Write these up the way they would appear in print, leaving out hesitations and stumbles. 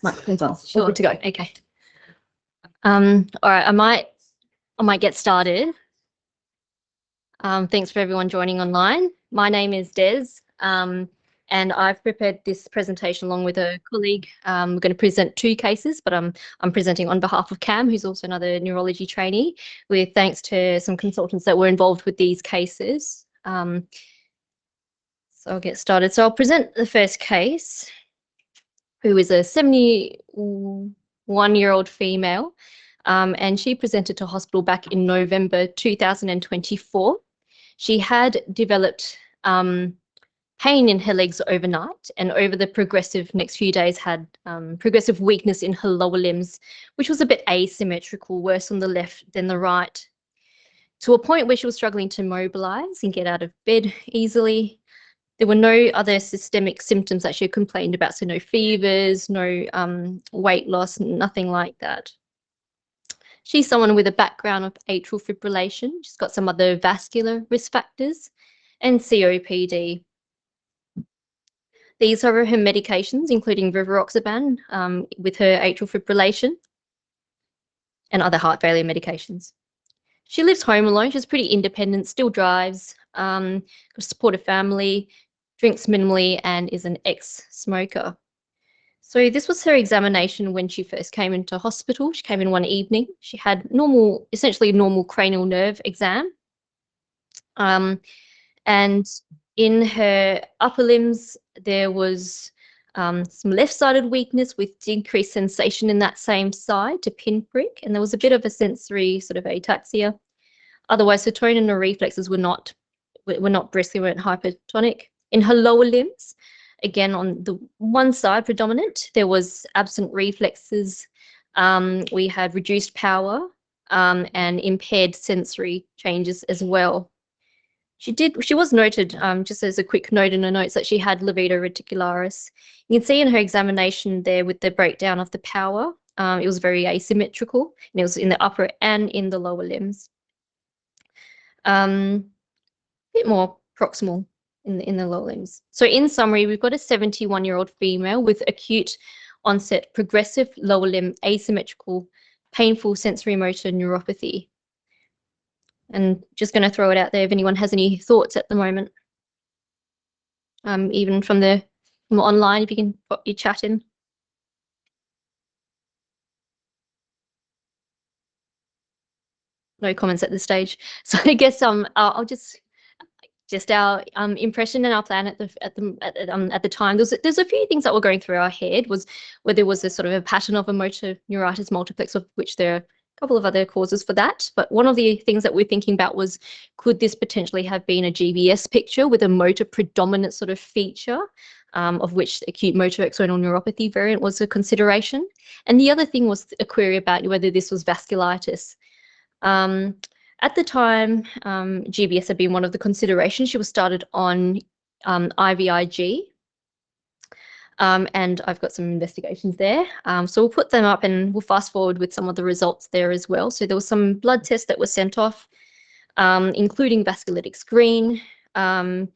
Microphone's on. Sure. We're good to go. Okay. All right, I might get started. Thanks for everyone joining online. My name is Des, and I've prepared this presentation along with a colleague. We're going to present two cases, but I'm presenting on behalf of Cam, who's also another neurology trainee, with thanks to some consultants that were involved with these cases. So I'll get started. So I'll present the first case, who is a 71-year-old female, and she presented to hospital back in November 2024. She had developed pain in her legs overnight, and over the progressive next few days had progressive weakness in her lower limbs, which was a bit asymmetrical, worse on the left than the right, to a point where she was struggling to mobilize and get out of bed easily. There were no other systemic symptoms that she complained about, so no fevers, no weight loss, nothing like that. She's someone with a background of atrial fibrillation. She's got some other vascular risk factors and COPD. These are her medications, including rivaroxaban with her atrial fibrillation and other heart failure medications. She lives home alone. She's pretty independent, still drives, got a supportive family, drinks minimally, and is an ex-smoker. So this was her examination when she first came into hospital. She came in one evening. She had essentially normal cranial nerve exam. And in her upper limbs, there was some left-sided weakness with decreased sensation in that same side to pinprick, and there was a bit of a sensory sort of ataxia. Otherwise, her tone and her reflexes were not brisk, they weren't hypertonic. In her lower limbs, again, on the one side predominant, there was absent reflexes. We had reduced power and impaired sensory changes as well. She was noted, just as a quick note in the notes, that she had levator reticularis. You can see in her examination there with the breakdown of the power, it was very asymmetrical, and it was in the upper and in the lower limbs. A bit more proximal in the lower limbs. So in summary, we've got a 71-year-old female with acute onset progressive lower limb asymmetrical painful sensory motor neuropathy. And just going to throw it out there if anyone has any thoughts at the moment. Even from online, if you can put your chat in. No comments at this stage. So I guess I'll just our impression and our plan at the time. There's a few things that were going through our head, was where there was a sort of a pattern of a motor neuritis multiplex, of which there are a couple of other causes for that. But one of the things that we're thinking about was, could this potentially have been a GBS picture with a motor predominant sort of feature, of which acute motor axonal neuropathy variant was a consideration. And the other thing was a query about whether this was vasculitis. At the time, GBS had been one of the considerations. She was started on IVIG, and I've got some investigations there. So we'll put them up and we'll fast forward with some of the results there as well. So there was some blood tests that were sent off, including vasculitic screen, an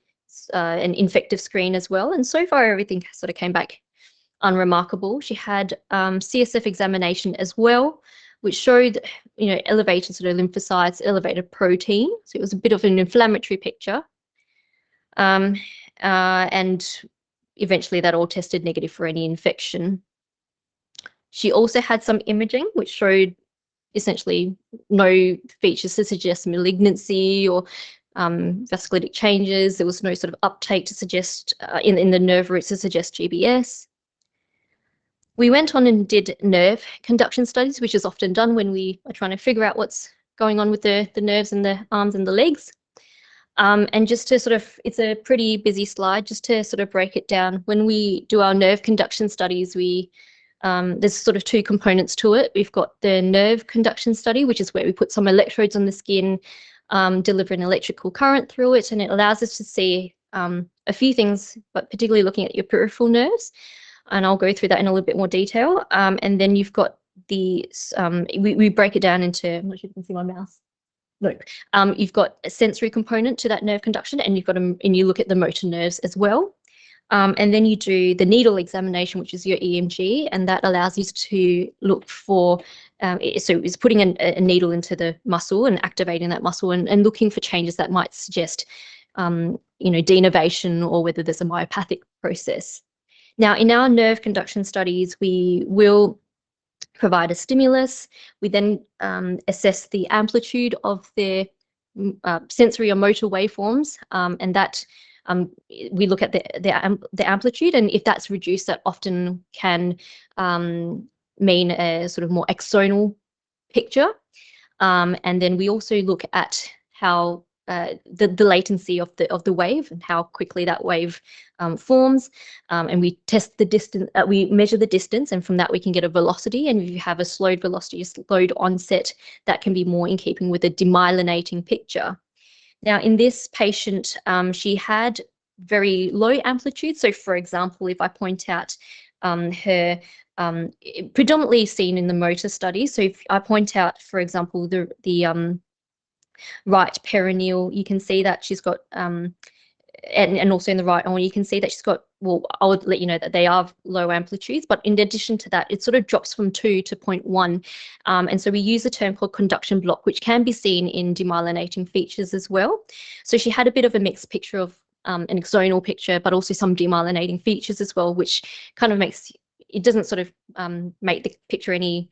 infective screen as well. And so far, everything sort of came back unremarkable. She had CSF examination as well, which showed, elevated sort of lymphocytes, elevated protein. So it was a bit of an inflammatory picture. And eventually that all tested negative for any infection. She also had some imaging, which showed essentially no features to suggest malignancy or vasculitic changes. There was no sort of uptake to suggest, in the nerve roots to suggest GBS. We went on and did nerve conduction studies, which is often done when we are trying to figure out what's going on with the nerves in the arms and the legs. And just to sort of, it's a pretty busy slide, just to sort of break it down. When we do our nerve conduction studies, there's sort of two components to it. We've got the nerve conduction study, which is where we put some electrodes on the skin, deliver an electrical current through it, and it allows us to see a few things, but particularly looking at your peripheral nerves. And I'll go through that in a little bit more detail. And then you've got we break it down into, I'm not sure if you can see my mouse. No, you've got a sensory component to that nerve conduction, and and you look at the motor nerves as well. And then you do the needle examination, which is your EMG, and that allows you to look for, so it's putting a needle into the muscle and activating that muscle and looking for changes that might suggest, denervation or whether there's a myopathic process. Now, in our nerve conduction studies, we will provide a stimulus. We then assess the amplitude of their sensory or motor waveforms, and that we look at the amplitude, and if that's reduced, that often can mean a sort of more axonal picture. And then we also look at how the latency of the wave and how quickly that wave forms, and we test the distance. We measure the distance, and from that we can get a velocity. And if you have a slowed velocity, a slowed onset, that can be more in keeping with a demyelinating picture. Now, in this patient, she had very low amplitude. So, for example, if I point out her predominantly seen in the motor study. So, if I point out, for example, the right perineal, you can see that she's got, and also in the right arm, you can see that she's got, well, I would let you know that they are low amplitudes, but in addition to that, it sort of drops from 2 to 0.1. And so we use a term called conduction block, which can be seen in demyelinating features as well. So she had a bit of a mixed picture of an axonal picture, but also some demyelinating features as well, which kind of makes, it doesn't sort of make the picture any,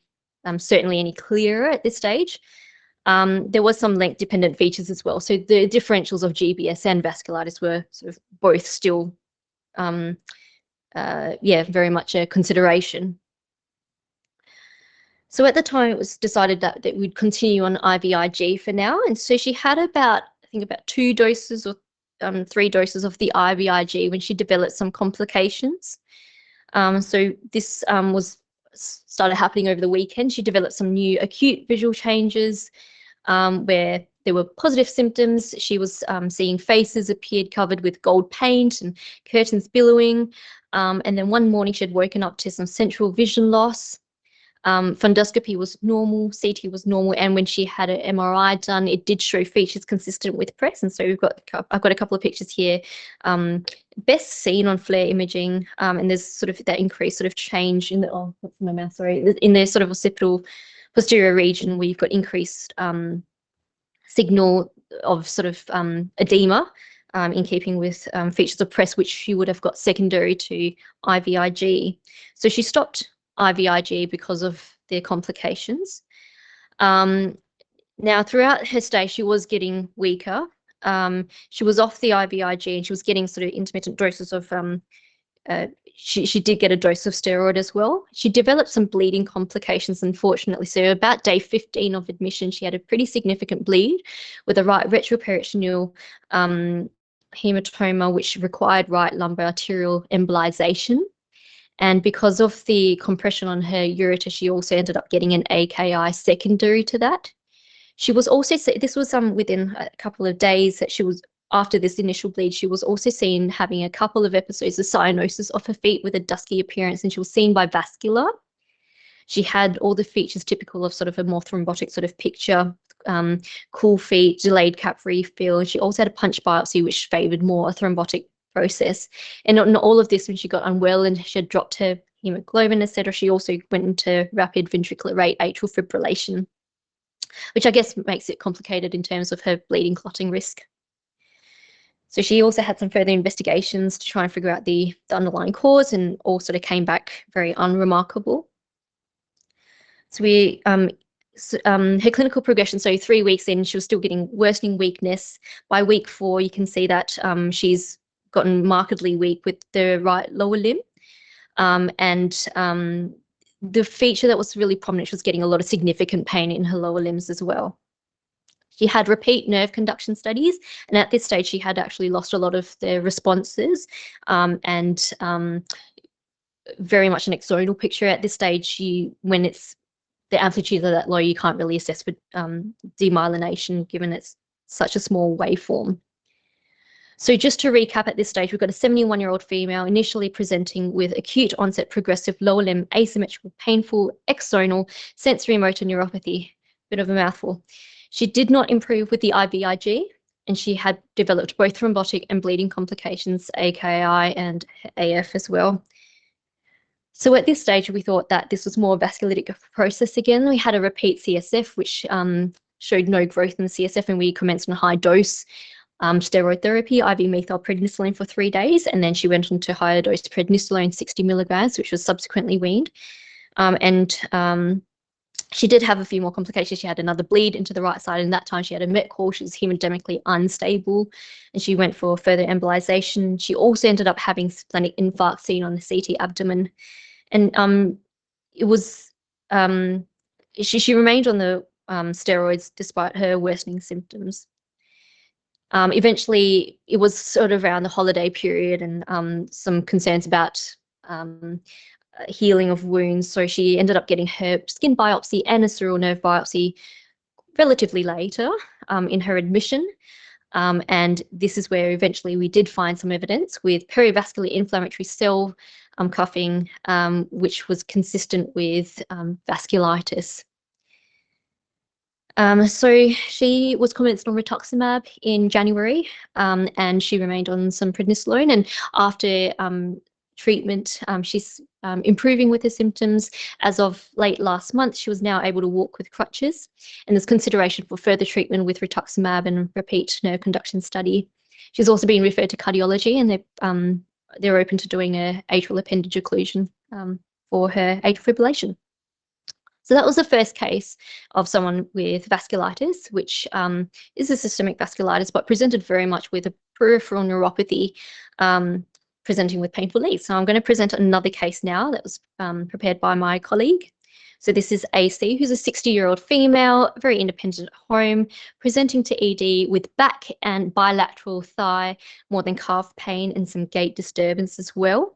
certainly any clearer at this stage. There was some length-dependent features as well. So the differentials of GBS and vasculitis were sort of both still, very much a consideration. So at the time, it was decided that we'd continue on IVIG for now. And so she had about 2 doses or 3 doses of the IVIG when she developed some complications. So this was started happening over the weekend. She developed some new acute visual changes, where there were positive symptoms. She was seeing faces appeared covered with gold paint and curtains billowing. And then one morning she had woken up to some central vision loss. Fundoscopy was normal, CT was normal, and when she had an MRI done, it did show features consistent with PRES. And so I've got a couple of pictures here, best seen on FLAIR imaging, and there's sort of that increased sort of change in the, what's my mouth, sorry, in the sort of occipital posterior region where you've got increased signal of sort of edema, in keeping with features of PRES, which you would have got secondary to IVIG. So she stopped IVIG because of their complications. Now, throughout her stay, she was getting weaker. She was off the IVIG and she was getting sort of intermittent doses of, she did get a dose of steroid as well. She developed some bleeding complications, unfortunately. So about day 15 of admission, she had a pretty significant bleed with a right retroperitoneal hematoma, which required right lumbar arterial embolization. And because of the compression on her ureter, she also ended up getting an AKI secondary to that. She was also, this was within a couple of days that she was, after this initial bleed, she was also seen having a couple of episodes of cyanosis of her feet with a dusky appearance, and she was seen by vascular. She had all the features typical of sort of a more thrombotic sort of picture, cool feet, delayed cap refill. She also had a punch biopsy, which favoured more a thrombotic process. And on all of this, when she got unwell and she had dropped her hemoglobin, etc., she also went into rapid ventricular rate atrial fibrillation, which I guess makes it complicated in terms of her bleeding clotting risk. So she also had some further investigations to try and figure out the underlying cause, and all sort of came back very unremarkable. So her clinical progression, so 3 weeks in, she was still getting worsening weakness. By week 4, you can see that she's gotten markedly weak with the right lower limb. The feature that was really prominent, she was getting a lot of significant pain in her lower limbs as well. She had repeat nerve conduction studies, and at this stage she had actually lost a lot of their responses, and very much an axonal picture at this stage. When it's the amplitudes are that low, you can't really assess for demyelination, given it's such a small waveform. So just to recap at this stage, we've got a 71-year-old female initially presenting with acute onset progressive lower limb asymmetrical painful axonal sensory motor neuropathy. Bit of a mouthful. She did not improve with the IVIG, and she had developed both thrombotic and bleeding complications, AKI and AF as well. So at this stage, we thought that this was more vasculitic process again. We had a repeat CSF, which showed no growth in the CSF, and we commenced on high dose steroid therapy, IV methylprednisolone for 3 days, and then she went on to higher dose prednisolone, 60 milligrams, which was subsequently weaned. She did have a few more complications. She had another bleed into the right side, and that time she had a MET call. She was hemodynamically unstable, and she went for further embolization. She also ended up having splenic infarct seen on the CT abdomen, and it was she remained on the steroids despite her worsening symptoms. Eventually, it was sort of around the holiday period, and some concerns about healing of wounds. So she ended up getting her skin biopsy and a sural nerve biopsy relatively later in her admission. And this is where eventually we did find some evidence with perivascular inflammatory cell cuffing, which was consistent with vasculitis. So she was commenced on rituximab in January, and she remained on some prednisolone. And after treatment, she's improving with her symptoms. As of late last month, she was now able to walk with crutches, and there's consideration for further treatment with rituximab and repeat nerve conduction study. She's also been referred to cardiology, and they're open to doing a atrial appendage occlusion for her atrial fibrillation. So that was the first case of someone with vasculitis, which is a systemic vasculitis, but presented very much with a peripheral neuropathy, presenting with painful leads. So I'm going to present another case now that was prepared by my colleague. So this is AC, who's a 60-year-old female, very independent at home, presenting to ED with back and bilateral thigh, more than calf pain, and some gait disturbance as well.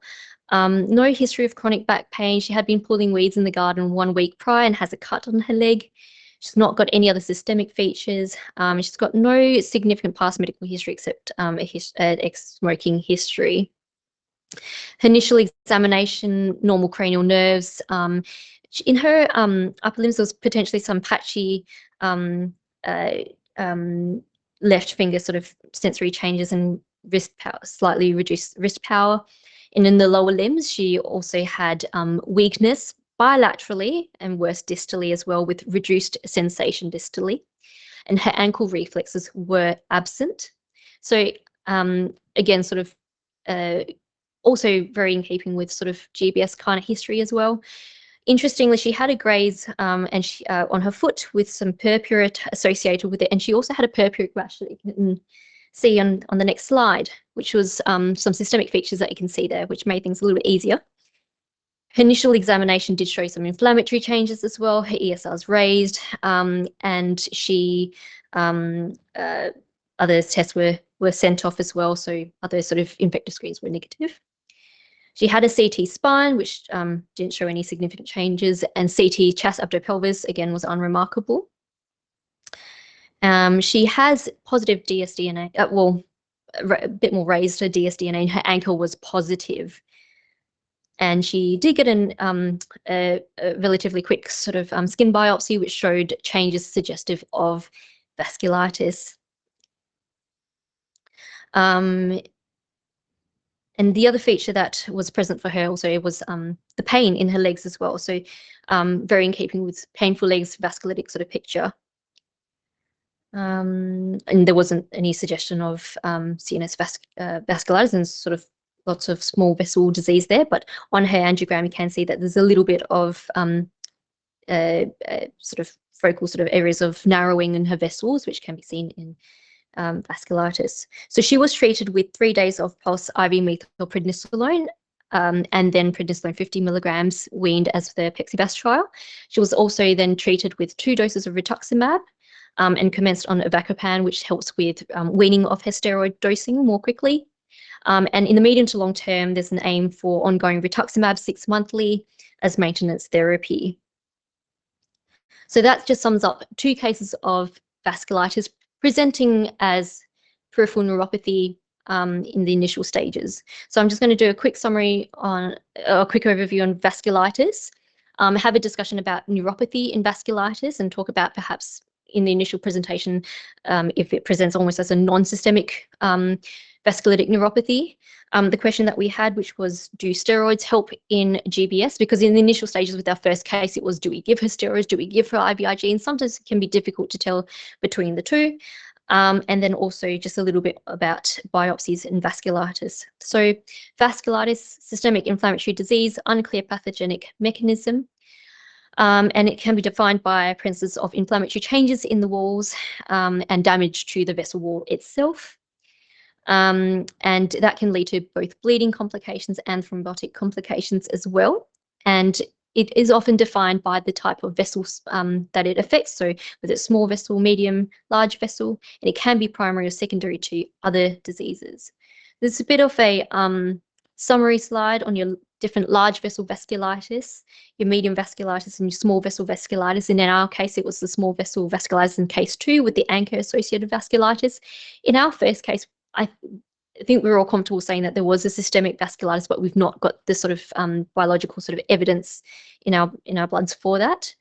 No history of chronic back pain. She had been pulling weeds in the garden 1 week prior and has a cut on her leg. She's not got any other systemic features. She's got no significant past medical history except ex-smoking history. Her initial examination, normal cranial nerves. In her upper limbs, there was potentially some patchy left finger sort of sensory changes and wrist power, slightly reduced wrist power. And in the lower limbs, she also had weakness bilaterally and worse distally as well, with reduced sensation distally. And her ankle reflexes were absent. So again, sort of also very in keeping with sort of GBS kind of history as well. Interestingly, she had a graze and she, on her foot with some purpura associated with it, and she also had a purpuric rash that you can see on the next slide, which was some systemic features that you can see there, which made things a little bit easier. Her initial examination did show some inflammatory changes as well. Her ESR's raised, and she other tests were sent off as well, so other sort of infective screens were negative. She had a CT spine, which didn't show any significant changes, and CT chest abdo-pelvis, again, was unremarkable. She has positive dsDNA, well, a bit more raised her dsDNA, and her ankle was positive. And she did get a relatively quick sort of skin biopsy, which showed changes suggestive of vasculitis. And the other feature that was present for her also was the pain in her legs as well. So very in keeping with painful legs, vasculitic sort of picture. And there wasn't any suggestion of CNS vasculitis and sort of lots of small vessel disease there. But on her angiogram, you can see that there's a little bit of sort of focal sort of areas of narrowing in her vessels, which can be seen in vasculitis. So she was treated with 3 days of pulse IV methylprednisolone and then prednisolone 50 milligrams weaned as the PEXIBAS trial. She was also then treated with 2 doses of rituximab and commenced on avacopan, which helps with weaning off her steroid dosing more quickly. And in the medium to long term, there's an aim for ongoing rituximab 6 monthly as maintenance therapy. So that just sums up 2 cases of vasculitis presenting as peripheral neuropathy in the initial stages. So I'm just going to do a quick summary on a quick overview on vasculitis, have a discussion about neuropathy in vasculitis, and talk about perhaps in the initial presentation if it presents almost as a non-systemic vasculitic neuropathy. The question that we had, which was, do steroids help in GBS? Because in the initial stages with our first case, it was, do we give her steroids? Do we give her IVIG? And sometimes it can be difficult to tell between the two. And then also just a little bit about biopsies and vasculitis. So vasculitis, systemic inflammatory disease, unclear pathogenic mechanism. And it can be defined by presence of inflammatory changes in the walls and damage to the vessel wall itself. And that can lead to both bleeding complications and thrombotic complications as well. And it is often defined by the type of vessels that it affects. So whether it's small vessel, medium, large vessel, and it can be primary or secondary to other diseases. There's a bit of a summary slide on your different large vessel vasculitis, your medium vasculitis and your small vessel vasculitis. And in our case, it was the small vessel vasculitis in case 2 with the ANCA-associated vasculitis. In our first case, I think we're all comfortable saying that there was a systemic vasculitis, but we've not got the sort of biological sort of evidence in our bloods for that.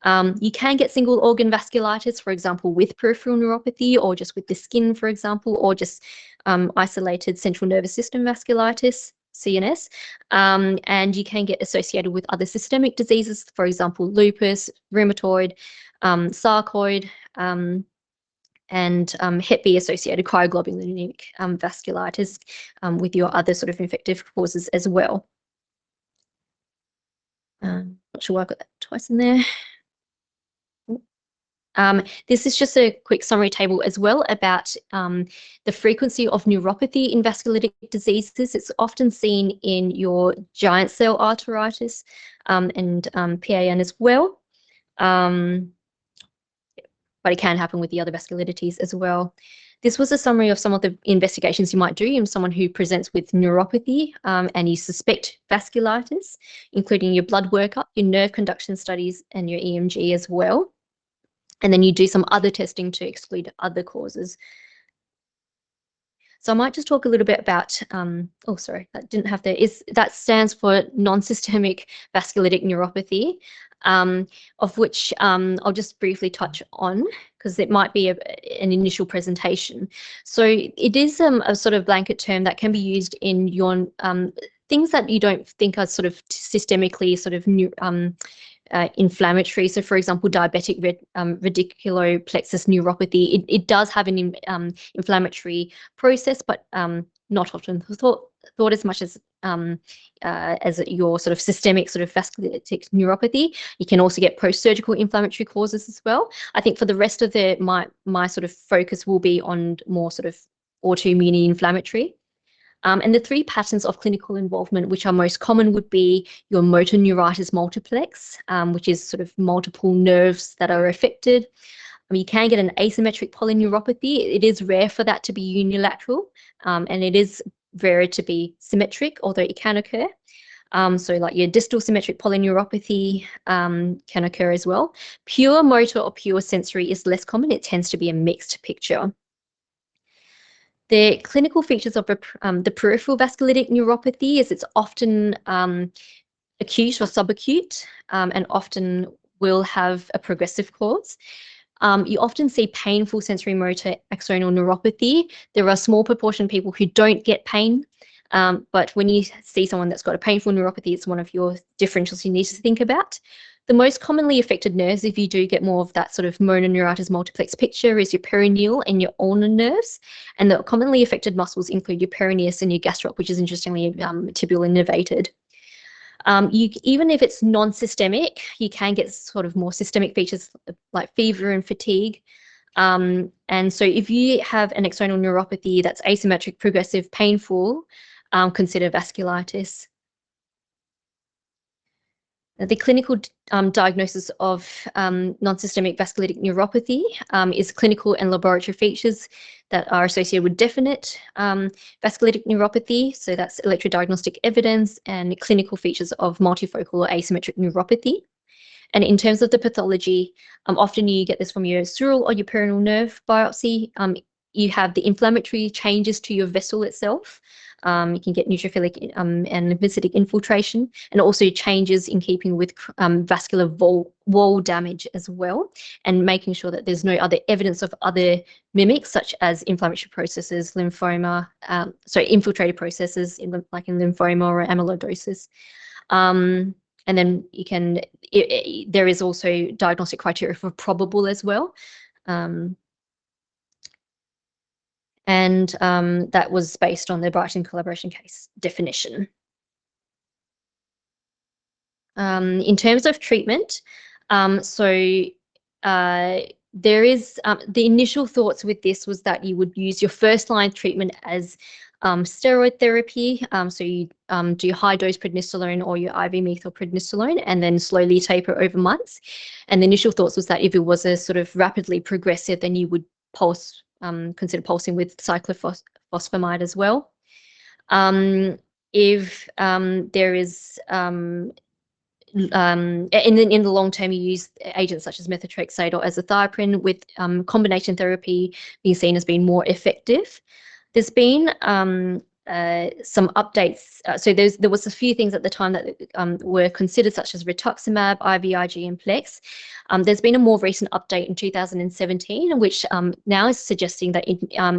You can get single organ vasculitis, for example, with peripheral neuropathy, or just with the skin, for example, or just isolated central nervous system vasculitis, CNS. And you can get associated with other systemic diseases, for example, lupus, rheumatoid, sarcoid, and Hep B associated cryoglobulinic vasculitis with your other sort of infective causes as well. Not sure why I got that twice in there. This is just a quick summary table as well about the frequency of neuropathy in vasculitic diseases. It's often seen in your giant cell arteritis and PAN as well. But it can happen with the other vasculitides as well. This was a summary of some of the investigations you might do in someone who presents with neuropathy and you suspect vasculitis, including your blood workup, your nerve conduction studies, and your EMG as well. And then you do some other testing to exclude other causes. So I might just talk a little bit about, oh, sorry, that didn't have that stands for non-systemic vasculitic neuropathy, of which I'll just briefly touch on because it might be an initial presentation. So it is a sort of blanket term that can be used in your things that you don't think are sort of systemically sort of inflammatory. So, for example, diabetic radiculoplexus neuropathy, it does have an inflammatory process, but not often thought as much as your sort of systemic sort of vasculitic neuropathy. You can also get post-surgical inflammatory causes as well. I think for the rest of my sort of focus will be on more sort of autoimmune inflammatory. And the 3 patterns of clinical involvement, which are most common, would be your motor neuritis multiplex, which is sort of multiple nerves that are affected. You can get an asymmetric polyneuropathy. It is rare for that to be unilateral, and it is rarer to be symmetric, although it can occur. So like your distal symmetric polyneuropathy can occur as well. Pure motor or pure sensory is less common. It tends to be a mixed picture. The clinical features of the peripheral vasculitic neuropathy is it's often acute or subacute and often will have a progressive cause. You often see painful sensory motor axonal neuropathy. There are a small proportion of people who don't get pain, but when you see someone that's got a painful neuropathy, it's one of your differentials you need to think about. The most commonly affected nerves, if you do get more of that sort of mononeuritis multiplex picture, is your perineal and your ulnar nerves. And the commonly affected muscles include your peroneus and your gastroc, which is interestingly tibial innervated. Even if it's non-systemic, you can get sort of more systemic features like fever and fatigue. And so if you have an axonal neuropathy that's asymmetric, progressive, painful, consider vasculitis. The clinical diagnosis of non-systemic vasculitic neuropathy is clinical and laboratory features that are associated with definite vasculitic neuropathy. So that's electrodiagnostic evidence and clinical features of multifocal or asymmetric neuropathy. And in terms of the pathology, often you get this from your sural or your perineal nerve biopsy. You have the inflammatory changes to your vessel itself. You can get neutrophilic and lymphocytic infiltration, and also changes in keeping with vascular wall damage as well, and making sure that there's no other evidence of other mimics, such as inflammatory processes, lymphoma, infiltrated processes like in lymphoma or amyloidosis. And then you can, there is also diagnostic criteria for probable as well. And that was based on the Brighton collaboration case definition. In terms of treatment, there is the initial thoughts with this was that you would use your first line treatment as steroid therapy. So you do high dose prednisolone or your IV methylprednisolone, and then slowly taper over months. And the initial thoughts was that if it was a sort of rapidly progressive, then you would consider pulsing with cyclophosphamide as well. If there is in the long term, you use agents such as methotrexate or azathioprine, with combination therapy being seen as being more effective. There's been some updates. So there was a few things at the time that were considered, such as rituximab, IVIG, and Plex. There's been a more recent update in 2017, which now is suggesting that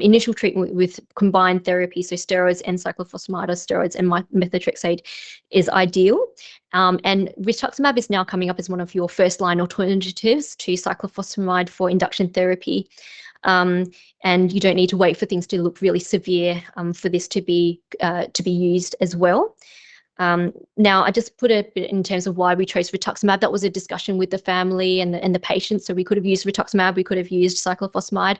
initial treatment with combined therapy, so steroids and cyclophosphamide, or steroids and methotrexate, is ideal. And rituximab is now coming up as one of your first-line alternatives to cyclophosphamide for induction therapy. And you don't need to wait for things to look really severe for this to be used as well. Now, I just put a bit in terms of why we chose rituximab. That was a discussion with the family and the patient. So we could have used rituximab, we could have used cyclophosphamide.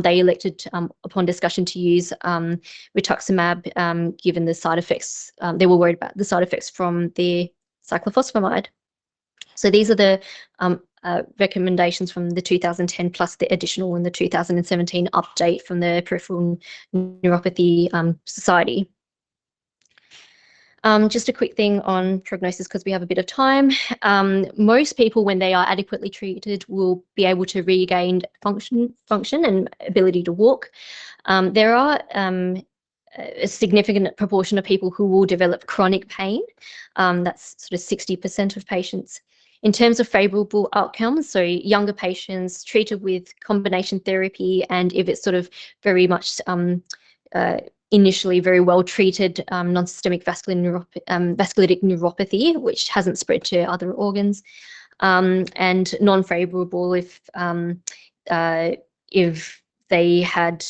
They elected, upon discussion, to use rituximab, given the side effects. They were worried about the side effects from the cyclophosphamide. So these are the recommendations from the 2010, plus the additional in the 2017 update from the Peripheral Neuropathy Society. Just a quick thing on prognosis, because we have a bit of time. Most people, when they are adequately treated, will be able to regain function and ability to walk. There are a significant proportion of people who will develop chronic pain. That's sort of 60% of patients. In terms of favourable outcomes, so younger patients treated with combination therapy, and if it's sort of very much initially very well treated non-systemic vasculitic neuropathy, which hasn't spread to other organs, and non-favourable if they had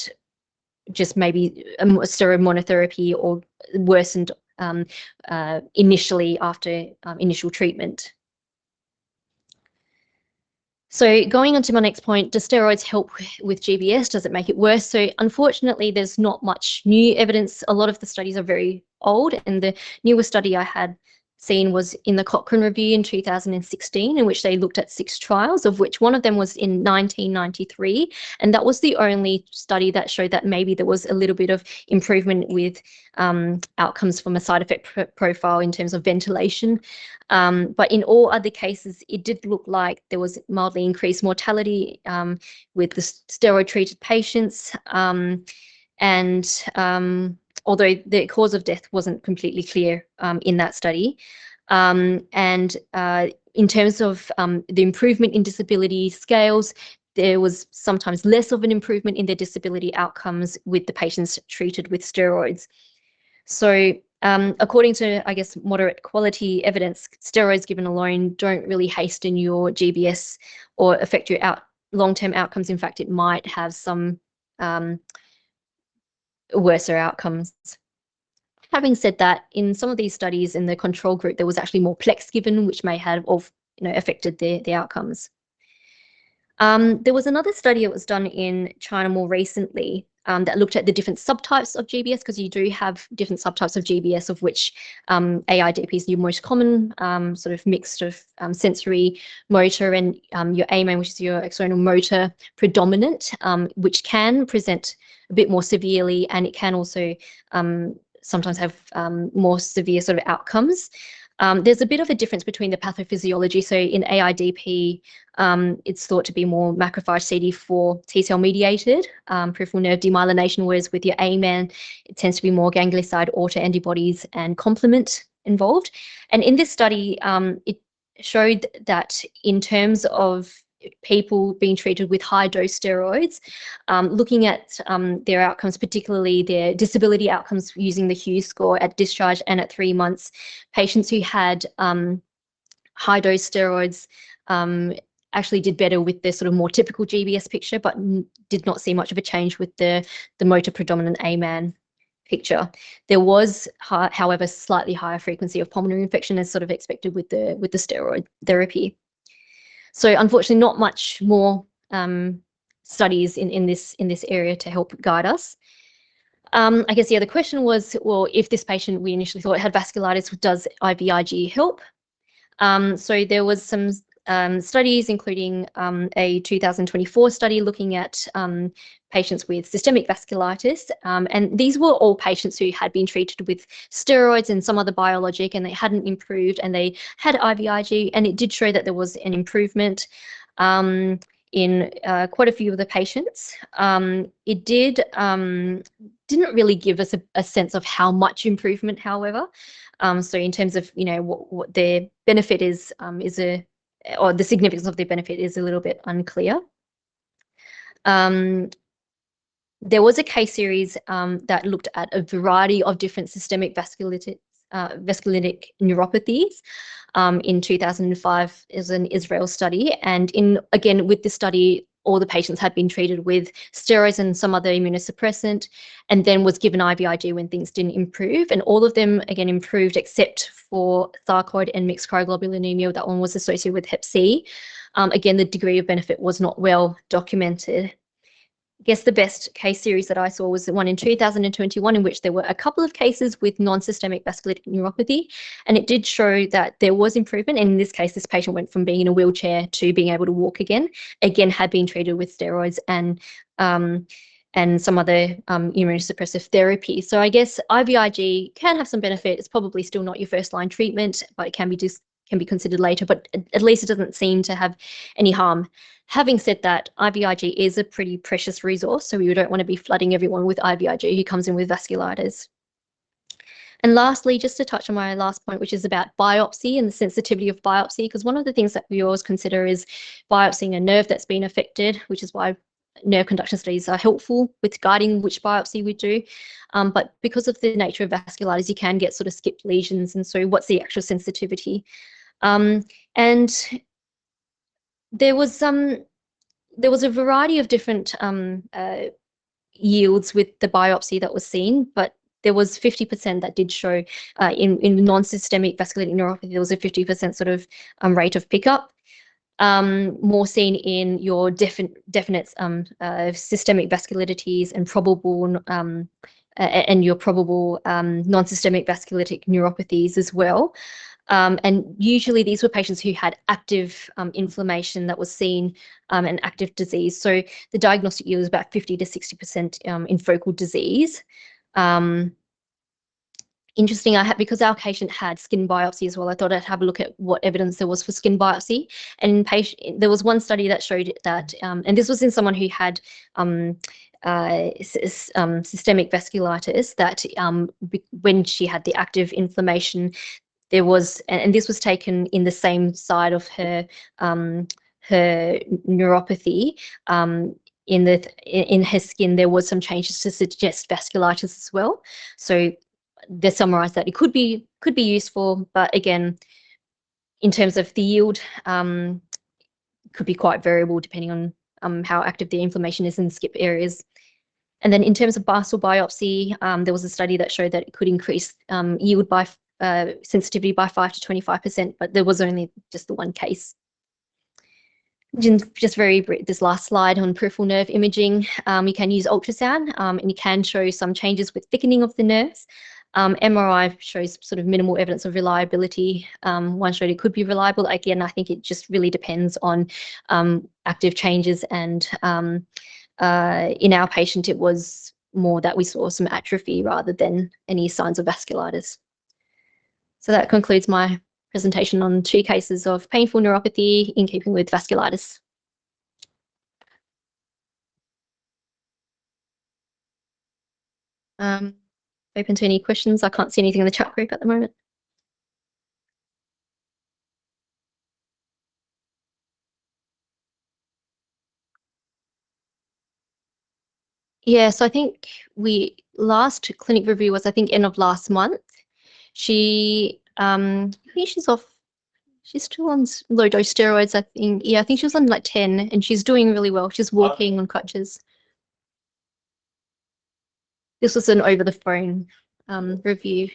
just maybe a steroid monotherapy or worsened initially after initial treatment. So going on to my next point, do steroids help with GBS? Does it make it worse? So unfortunately, there's not much new evidence. A lot of the studies are very old, and the newest study I had seen was in the Cochrane Review in 2016, in which they looked at 6 trials, of which one of them was in 1993. And that was the only study that showed that maybe there was a little bit of improvement with outcomes from a side effect profile in terms of ventilation. But in all other cases, it did look like there was mildly increased mortality with the steroid-treated patients. Although the cause of death wasn't completely clear in that study. In terms of the improvement in disability scales, there was sometimes less of an improvement in their disability outcomes with the patients treated with steroids. So according to, I guess, moderate quality evidence, steroids given alone don't really hasten your GBS or affect your long-term outcomes. In fact, it might have some worser outcomes. Having said that, in some of these studies in the control group, there was actually more Plex given, which may have affected the outcomes. There was another study that was done in China more recently that looked at the different subtypes of GBS, because you do have different subtypes of GBS, of which AIDP is the most common, sort of mixed of sensory motor, and your AMAN, which is your axonal motor predominant, which can present a bit more severely, and it can also sometimes have more severe sort of outcomes. There's a bit of a difference between the pathophysiology. So in AIDP, it's thought to be more macrophage CD4 T cell mediated peripheral nerve demyelination, whereas with your AMAN, it tends to be more ganglioside autoantibodies and complement involved. And in this study, it showed that in terms of people being treated with high dose steroids, looking at their outcomes, particularly their disability outcomes using the Hughes score at discharge and at 3 months, patients who had high dose steroids actually did better with the sort of more typical GBS picture, but did not see much of a change with the motor predominant AMAN picture. There was, however, slightly higher frequency of pulmonary infection as sort of expected with the steroid therapy. So unfortunately, not much more studies in this area to help guide us. I guess the other question was, well, if this patient we initially thought had vasculitis, does IVIG help? So there was some studies, including a 2024 study looking at patients with systemic vasculitis. And these were all patients who had been treated with steroids and some other biologic, and they hadn't improved, and they had IVIG, and it did show that there was an improvement in quite a few of the patients. It didn't really give us a sense of how much improvement, however. So in terms of, what their benefit is or the significance of their benefit is a little bit unclear. There was a case series that looked at a variety of different systemic vasculitic neuropathies. In 2005 is an Israel study, and again with this study, all the patients had been treated with steroids and some other immunosuppressant, and then was given IVIG when things didn't improve. And all of them, again, improved except for sarcoid and mixed cryoglobulinemia. That one was associated with Hep C. Again, the degree of benefit was not well documented. I guess the best case series that I saw was the one in 2021, in which there were a couple of cases with non-systemic vasculitic neuropathy, and it did show that there was improvement. And in this case, this patient went from being in a wheelchair to being able to walk again, had been treated with steroids and some other immunosuppressive therapy. So I guess IVIG can have some benefit. It's probably still not your first line treatment, but it can be considered later, but at least it doesn't seem to have any harm. Having said that, IVIG is a pretty precious resource, so we don't want to be flooding everyone with IVIG who comes in with vasculitis. And lastly, just to touch on my last point, which is about biopsy and the sensitivity of biopsy, because one of the things that we always consider is biopsying a nerve that's been affected, which is why nerve conduction studies are helpful with guiding which biopsy we do. But because of the nature of vasculitis, you can get sort of skipped lesions. And so what's the actual sensitivity? And there was a variety of different yields with the biopsy that was seen, but there was 50% that did show in non-systemic vasculitic neuropathy, there was a 50% sort of rate of pickup. More seen in your definite systemic vasculitides and probable non-systemic vasculitic neuropathies as well. And usually these were patients who had active inflammation that was seen and active disease. So the diagnostic yield was about 50 to 60% in focal disease. Interesting, because our patient had skin biopsy as well, I thought I'd have a look at what evidence there was for skin biopsy. And there was one study that showed that, and this was in someone who had systemic vasculitis, that when she had the active inflammation, there was, and this was taken in the same side of her neuropathy, in her skin, there was some changes to suggest vasculitis as well. So they summarized that it could be useful, but again, in terms of the yield, could be quite variable depending on how active the inflammation is in skip areas. And then in terms of basal biopsy, there was a study that showed that it could increase yield by sensitivity by 5 to 25%, but there was only just the one case. Just very brief, this last slide on peripheral nerve imaging, you can use ultrasound and you can show some changes with thickening of the nerves. MRI shows sort of minimal evidence of reliability. One showed it could be reliable. Again, I think it just really depends on active changes, and in our patient, it was more that we saw some atrophy rather than any signs of vasculitis. So that concludes my presentation on 2 cases of painful neuropathy in keeping with vasculitis. Open to any questions. I can't see anything in the chat group at the moment. Yeah, so I think last clinic review was, I think, end of last month. She, I think she's still on low dose steroids, I think. Yeah, I think she was on like 10 and she's doing really well. She's walking on crutches. This was an over the phone review.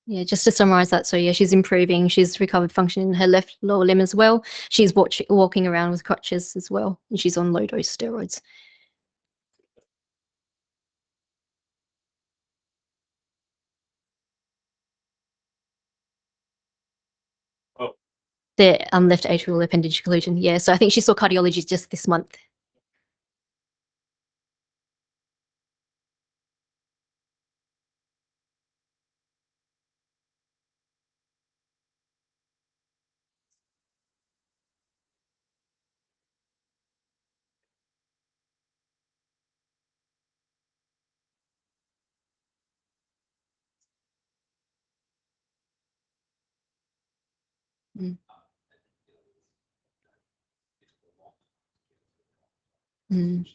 Yeah, just to summarize that. So yeah, she's improving. She's recovered function in her left lower limb as well. She's walking around with crutches as well. And she's on low dose steroids. The left atrial appendage occlusion. Yeah, so I think she saw cardiology just this month. Mm. Mm.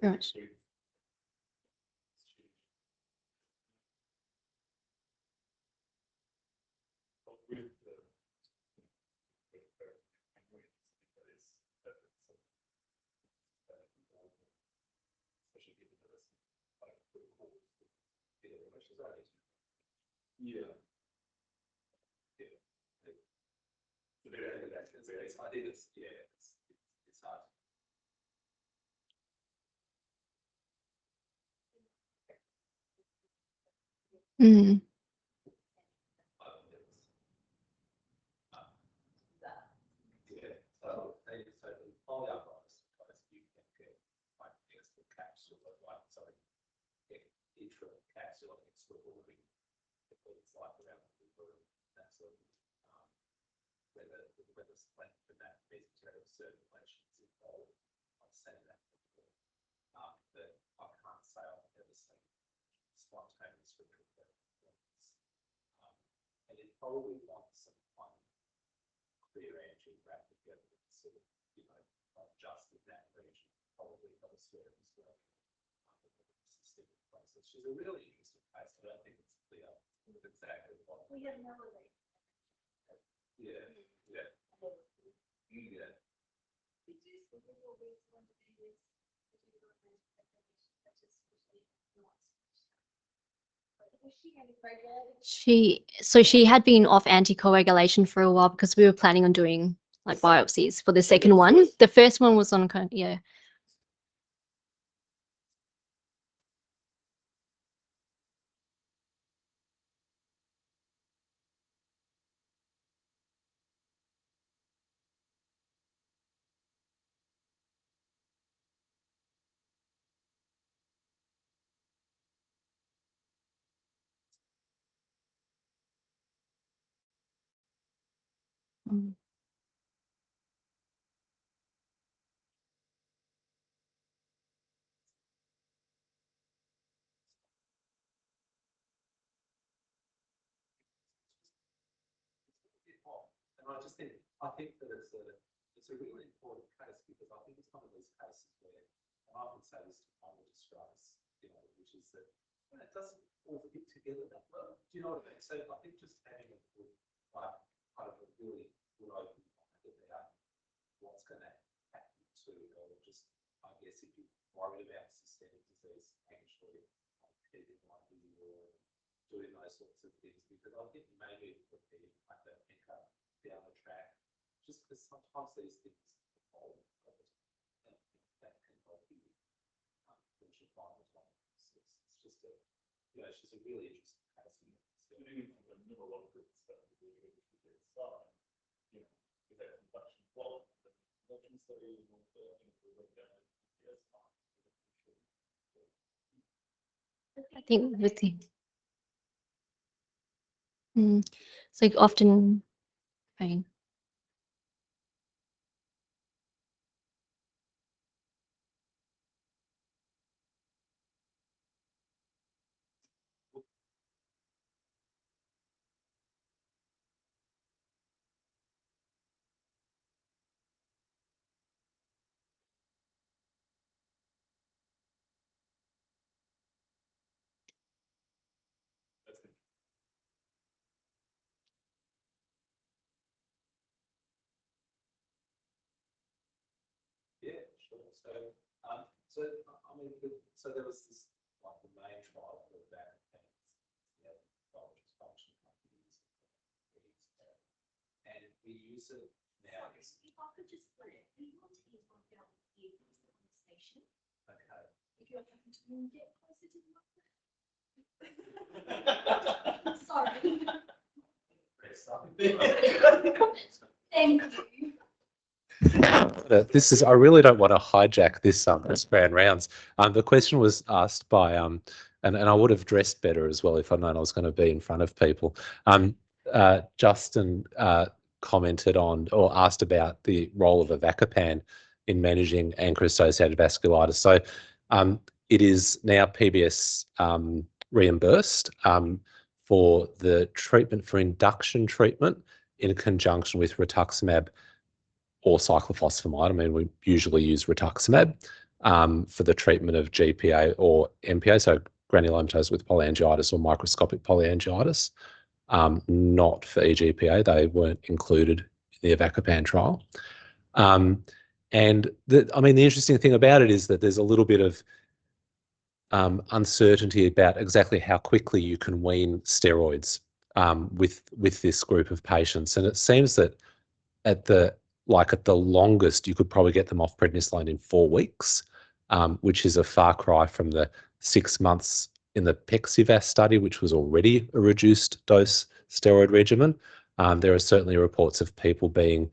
Right. Mm. She had been off anticoagulation for a while because we were planning on doing like biopsies for the second one. The first one was on yeah. Mm. I think that it's a really important case because I think it's one of those cases where, and I would say this to common distress, which is that it doesn't all fit together that well. Do you know what I mean? So I think just having a good, like, kind of a really good open mind about what's going to happen to, or just, I guess, if you're worried about systemic disease, making sure you're keeping like or doing those sorts of things, because I think maybe it would be like that pickup down the track, just because sometimes these things evolve over time, and that can help you finish your final time. It's just a, you know, it's just a really interesting case. So, The neurological stuff to do with the side, you know, with that induction block, induction study, and all the breakdown of the time. I think with the so often pain. yeah, sure. So I mean, so there was this, like, the main trial for that, which is function companies, and we use it now. If I could just put it, we want to use one down here for the conversation. Okay. If you're happy to get closer to the mic. Sorry. Thank you. This is, I really don't want to hijack this grand rounds. The question was asked by and I would have dressed better as well if I'd known I was going to be in front of people. Justin commented on or asked about the role of Avacopan in managing ANCA-associated vasculitis. So it is now PBS reimbursed for the treatment for induction treatment in conjunction with rituximab or cyclophosphamide. I mean, we usually use rituximab for the treatment of GPA or MPA, so granulomatosis with polyangiitis or microscopic polyangiitis, not for eGPA. They weren't included in the Avacopan trial. I mean, the interesting thing about it is that there's a little bit of uncertainty about exactly how quickly you can wean steroids with this group of patients. And it seems that at the longest, you could probably get them off prednisolone in 4 weeks, which is a far cry from the 6 months in the Pexivas study, which was already a reduced dose steroid regimen. There are certainly reports of people being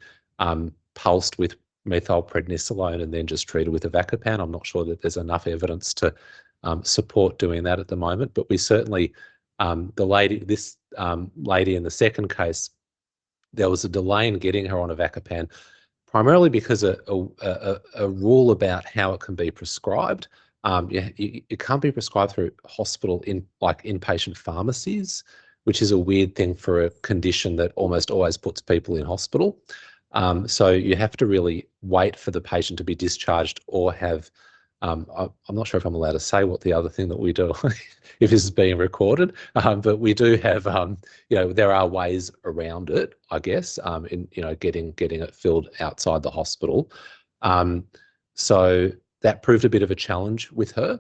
pulsed with methylprednisolone and then just treated with Avacopan. I'm not sure that there's enough evidence to support doing that at the moment, but we certainly, this lady in the second case, there was a delay in getting her on Avacopan, primarily because a rule about how it can be prescribed. It can't be prescribed through hospital inpatient pharmacies, which is a weird thing for a condition that almost always puts people in hospital. So you have to really wait for the patient to be discharged or have, I'm not sure if I'm allowed to say what the other thing that we do if this is being recorded, but we do have, there are ways around it, I guess, in, getting it filled outside the hospital. So that proved a bit of a challenge with her.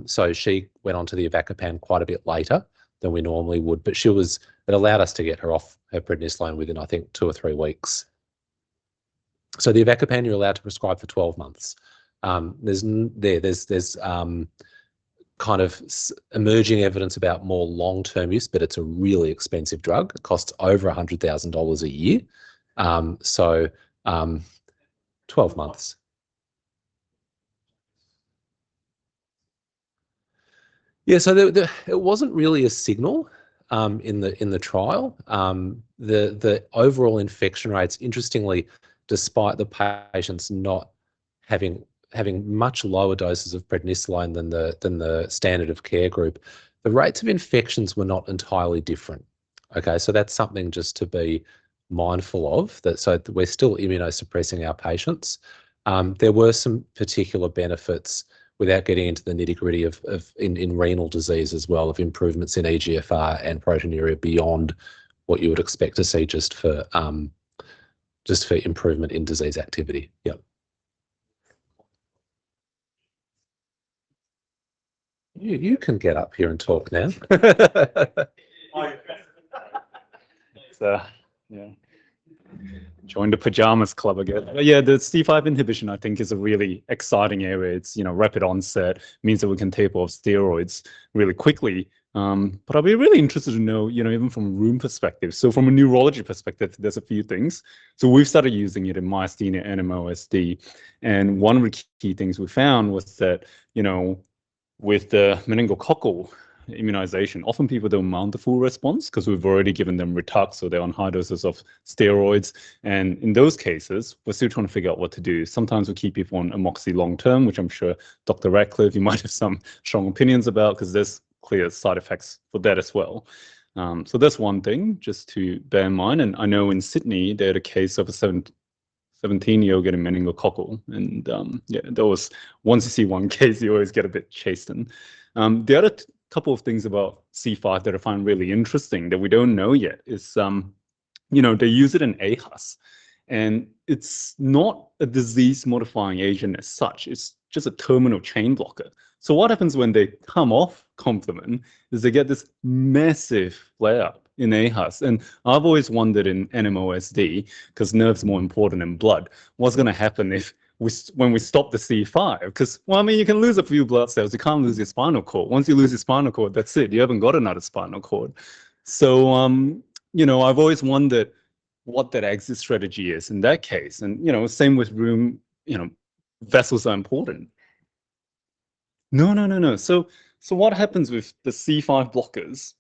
So she went on to the Avacopan quite a bit later than we normally would, but it allowed us to get her off her prednisolone within, I think, 2 or 3 weeks. So the Avacopan you're allowed to prescribe for 12 months. There's kind of emerging evidence about more long-term use, but it's a really expensive drug. It costs over $100,000 a year. 12 months. Yeah, so it wasn't really a signal in the trial. The overall infection rates, interestingly, despite the patients not having much lower doses of prednisolone than the standard of care group, the rates of infections were not entirely different. Okay, so that's something just to be mindful of. So we're still immunosuppressing our patients. There were some particular benefits without getting into the nitty gritty of in renal disease as well, of improvements in EGFR and proteinuria beyond what you would expect to see just for improvement in disease activity. Yep. You can get up here and talk now. So, yeah. Join the pajamas club again. But yeah, the C5 inhibition, I think, is a really exciting area. It's, rapid onset, means that we can taper off steroids really quickly. But I'll be really interested to know, even from a rheum perspective. So from a neurology perspective, there's a few things. So we've started using it in myasthenia and NMOSD. And one of the key things we found was that, with the meningococcal immunization, often people don't mount the full response because we've already given them Ritux, so they're on high doses of steroids. And in those cases, we're still trying to figure out what to do. Sometimes we keep people on Amoxi long term, which I'm sure Dr. Radcliffe, you might have some strong opinions about because there's clear side effects for that as well. So that's one thing just to bear in mind. And I know in Sydney, they had a case of a 17-year-old getting meningococcal. And there was, once you see one case, you always get a bit chastened. The other couple of things about C5 that I find really interesting that we don't know yet is, they use it in aHUS. And it's not a disease-modifying agent as such. It's just a terminal chain blocker. So what happens when they come off complement is they get this massive flare-up in aHUS. And I've always wondered in NMOSD, because nerves are more important than blood, what's going to happen if when we stop the C5? Because, you can lose a few blood cells. You can't lose your spinal cord. Once you lose your spinal cord, that's it. You haven't got another spinal cord. So, I've always wondered what that exit strategy is in that case. And, same with rheum, vessels are important. No. So what happens with the C5 blockers?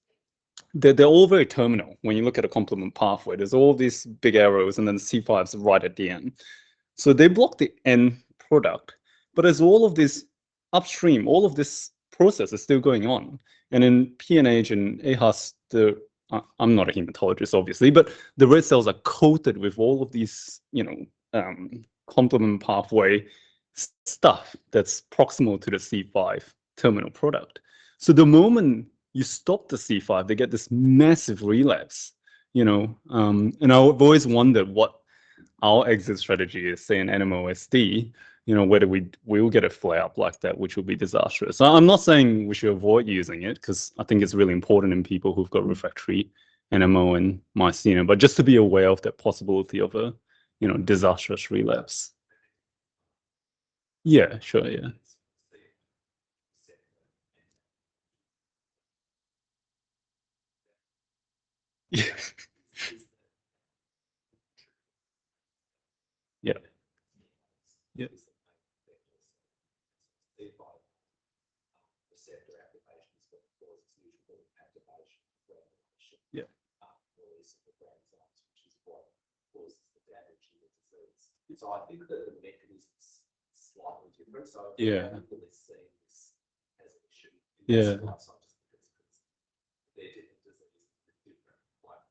They're all very terminal. When you look at a complement pathway, there's all these big arrows and then C5's right at the end. So they block the end product, but there's all of this upstream, all of this process is still going on. And in PNH and aHUS, I'm not a hematologist, obviously, but the red cells are coated with all of these, complement pathway stuff that's proximal to the C5 terminal product. So the moment you stop the C5, they get this massive relapse, and I've always wondered what our exit strategy is, say in NMOSD, whether we will get a flare up like that, which will be disastrous. So I'm not saying we should avoid using it because I think it's really important in people who've got refractory NMO and myasthenia, but just to be aware of that possibility of a, disastrous relapse. Yeah, sure, yeah. Yeah. Yeah. Yeah. Receptor activations that causes neutrophil activation, Yeah. release of the granzymes, which is what causes the damage in the disease. So I think that the mechanism's slightly different. So Yeah. people are seeing this as an issue. Yeah. Not just because they're different diseases, different, like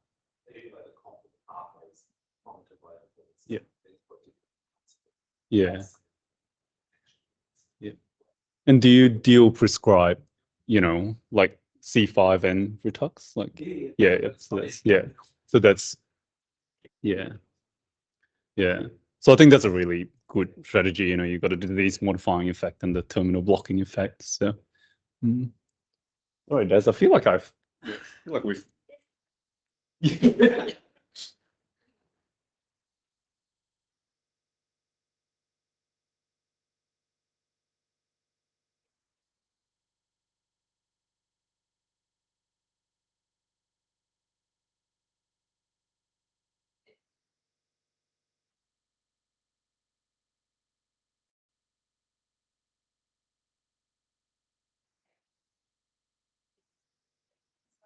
even though the complement pathways common to both of them, Yeah. they've got different. Yeah. Yeah. And do you prescribe, like C5 and Ritux? Like, yeah. So that's, yeah. So that's, yeah. Yeah. So I think that's a really good strategy. You've got a disease modifying effect and the terminal blocking effect. So, sorry, Des, I feel like we've. So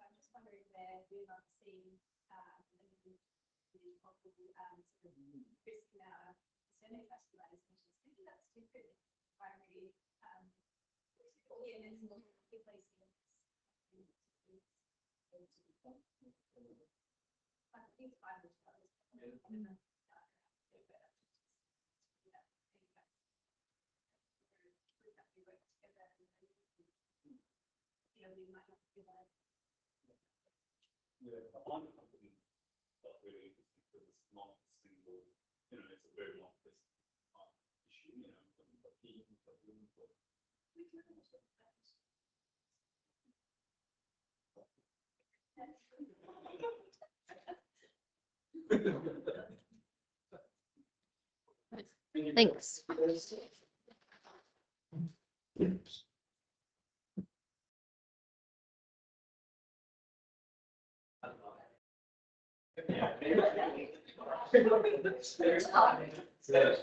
I'm just wondering where we're not seeing the possible sort of risk in our systemic vasculitis, which is maybe that's different primary and replacing. I think it's fine with others. you know, we might not feel like. Yeah, I'm not really interested because it's not a single, you know, it's a very long issue, you know, but he, but women, but. Thanks. Yeah.